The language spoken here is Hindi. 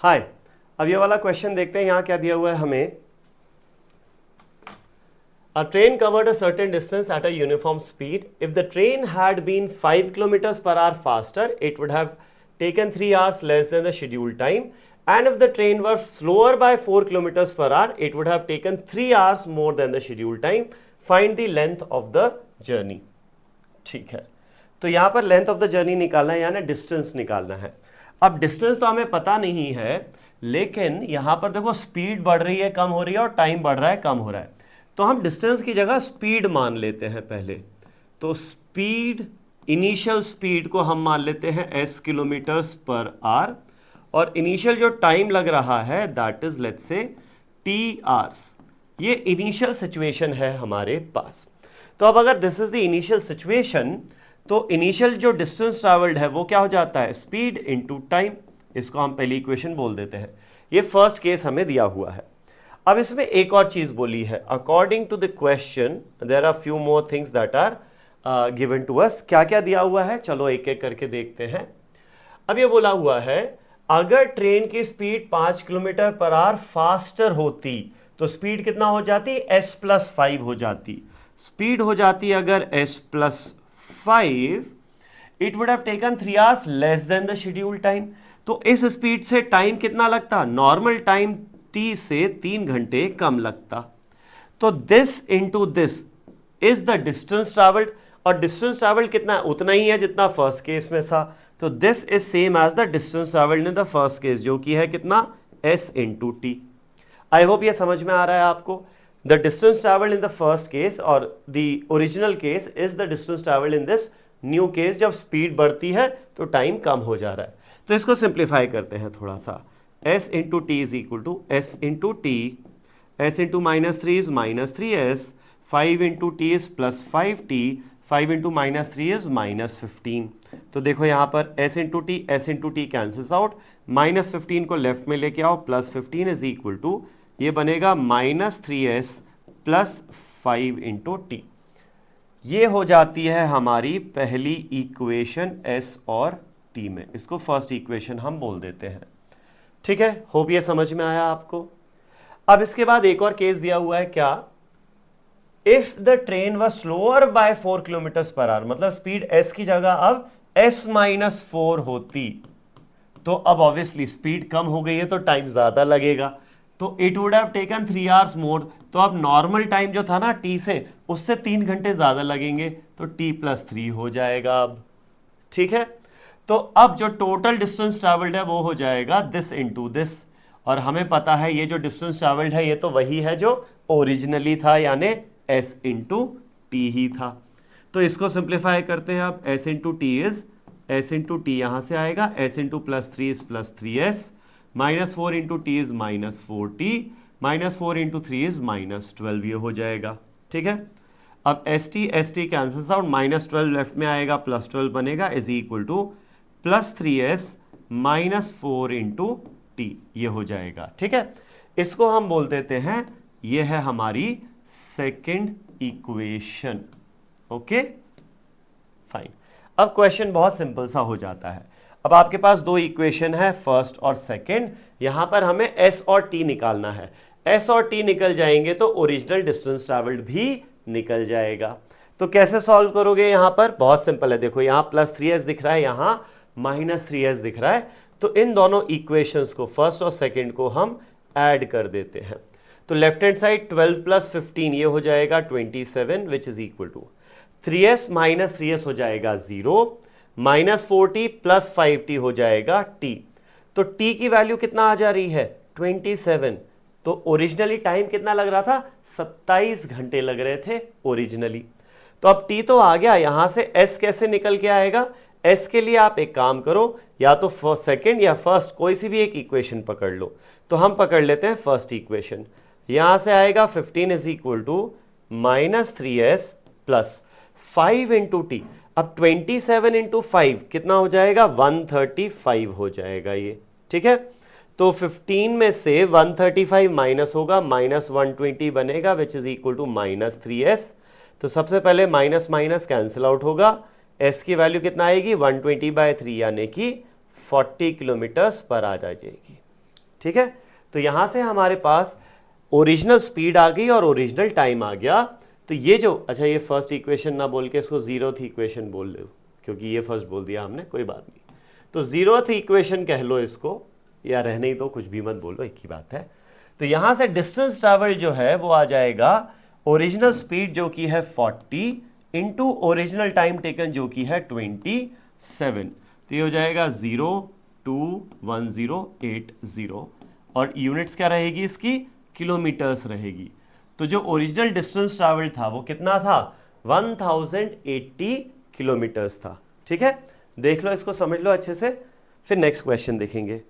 हाय, अब ये वाला क्वेश्चन देखते हैं, यहाँ क्या दिया हुआ है हमें। A train covered a certain distance at a uniform speed. If the train had been 5 kilometers per hour faster, it would have taken 3 hours less than the scheduled time. And if the train were slower by 4 kilometers per hour, it would have taken 3 hours more than the scheduled time. Find the length of the journey. ठीक है, तो यहाँ पर लेंथ ऑफ द जर्नी निकालना है, यानी डिस्टेंस निकालना है। अब डिस्टेंस तो हमें पता नहीं है, लेकिन यहाँ पर देखो स्पीड बढ़ रही है, कम हो रही है, और टाइम बढ़ रहा है, कम हो रहा है। तो हम डिस्टेंस की जगह स्पीड मान लेते हैं पहले। तो स्पीड, इनिशियल स्पीड को हम मान लेते हैं s किलोमीटर्स पर आवर, और इनिशियल जो टाइम लग रहा है that is let's say t hours. ये इनिशियल सिचुएशन है हमारे पास। तो अब अगर this is the initial situation, तो इनिशियल जो डिस्टेंस ट्रैवल्ड है वो क्या हो जाता है, स्पीड इनटू टाइम। इसको हम पहली इक्वेशन बोल देते हैं। ये फर्स्ट केस हमें दिया हुआ है। अब इसमें एक और चीज बोली है, according to the question there are few more things that are given to us. क्या क्या दिया हुआ है, चलो एक एक करके देखते हैं। अब ये बोला हुआ है, अगर ट्रेन की speed 5 kilometre per hour faster होती तो स्पीड कितना हो जाती, s+5 हो जाती। स्पीड हो जाती अगर s+5, it would have taken 3 hours less than the schedule time. तो इस स्पीड से टाइम कितना लगता, नॉर्मल टाइम t से 3 घंटे कम लगता। तो this into this is the distance travelled, और डिस्टेंस ट्रैवल्ड कितना है, उतना ही है जितना फर्स्ट केस में था। तो this is same as the distance travelled in the first case, जो कि है कितना, s into t. I hope ये समझ में आ रहा है आपको। The distance travelled in the first case और the original case is the distance travelled in this new case. जब स्पीड बढ़ती है तो टाइम कम हो जा रहा है। तो इसको सिंप्लीफाई करते हैं थोड़ा सा। s into t is equal to s into t, s into -3 is -3s, 5 into t is +5t, 5 into -3 is -15। तो देखो यहाँ पर s into t cancels out, -15 को लेफ्ट में लेके आओ, +15 इज इक्वल टू, ये बनेगा -3s प्लस 5 इंटू टी। ये हो जाती है हमारी पहली इक्वेशन s और t में। इसको फर्स्ट इक्वेशन हम बोल देते हैं। ठीक है, होप ये समझ में आया आपको। अब इसके बाद एक और केस दिया हुआ है, क्या, if the train was slower by 4 kilometres per hour, मतलब स्पीड s की जगह अब s-4 होती, तो अब ऑब्वियसली स्पीड कम हो गई है तो टाइम ज्यादा लगेगा। तो it would have taken 3 hours मोर। तो अब नॉर्मल टाइम जो था ना t से, उससे 3 घंटे ज्यादा लगेंगे, तो t+3 हो जाएगा अब। ठीक है, तो अब जो टोटल डिस्टेंस ट्रैवल्ड है वो हो जाएगा दिस इंटू दिस, और हमें पता है ये जो डिस्टेंस ट्रैवल्ड है ये तो वही है जो ओरिजिनली था, यानी s इंटू टी ही था। तो इसको सिंप्लीफाई करते हैं अब। s into t is s into t, यहां से आएगा s into +3 is +3s, -4 into t is -4t, -4 into 3 is -12, ये हो जाएगा। ठीक है, अब s t cancels out, -12 left में आएगा, +12 बनेगा, is equal to +3s -4 into t, ये हो जाएगा। ठीक है, इसको हम बोल देते हैं, ये है हमारी सेकंड इक्वेशन। Okay fine. अब क्वेश्चन बहुत सिंपल सा हो जाता है। अब आपके पास दो इक्वेशन है, फर्स्ट और सेकंड। यहां पर हमें s और t निकालना है। s और t निकल जाएंगे तो ओरिजिनल डिस्टेंस ट्रैवल्ड भी निकल जाएगा। तो कैसे सॉल्व करोगे, यहां पर बहुत सिंपल है। देखो यहां +3s दिख रहा है, यहां -3s दिख रहा है। तो इन दोनों इक्वेशंस को, फर्स्ट और सेकंड को, हम ऐड कर देते हैं। तो लेफ्ट हैंड साइड 12 + 15 ये हो जाएगा 27, which is equal to 3s - 3s हो जाएगा 0, -4t + 5t हो जाएगा t। तो t की वैल्यू कितना आ जा रही है, 27। तो ओरिजिनली टाइम कितना लग रहा था, 27 घंटे लग रहे थे ओरिजिनली। तो अब t तो आ गया, यहां से s कैसे निकल के आएगा। s के लिए आप एक काम करो, या तो सेकंड या फर्स्ट कोई सी भी एक इक्वेशन पकड़ लो। तो हम पकड़ लेते हैं फर्स्ट इक्वेशन। यहां से आएगा 15 is equal to -3s plus 5 into t. अब 27 इंटू 5 कितना हो जाएगा, 135 हो जाएगा ये। ठीक है, तो 15 में से 135 माइनस होगा, -120 बनेगा, which is equal to -3s। तो सबसे पहले माइनस माइनस कैंसिल आउट होगा, s की वैल्यू कितना आएगी, 120/3 यानी कि 40 किलोमीटर्स पर आ जाएगी। ठीक है, तो यहां से हमारे पास ओरिजिनल स्पीड आ गई और ओरिजिनल टाइम आ गया। तो ये जो, अच्छा ये फर्स्ट इक्वेशन ना बोल के इसको जीरोथ इक्वेशन बोल लो, क्योंकि ये फर्स्ट बोल दिया हमने, कोई बात नहीं। तो जीरोथ इक्वेशन कह लो इसको, या रहने ही दो, कुछ भी मत बोलो, एक ही बात है। तो यहां से डिस्टेंस ट्रैवल जो है वो आ जाएगा ओरिजिनल स्पीड जो कि है 40 इंटू ओरिजिनल टाइम टेकन जो कि है 27। तो ये हो जाएगा 02108 और यूनिट्स क्या रहेगी इसकी, किलोमीटर्स रहेगी। तो जो ओरिजिनल डिस्टेंस ट्रैवल था वो कितना था, 1080 किलोमीटर्स था। ठीक है, देख लो इसको, समझ लो अच्छे से, फिर नेक्स्ट क्वेश्चन देखेंगे।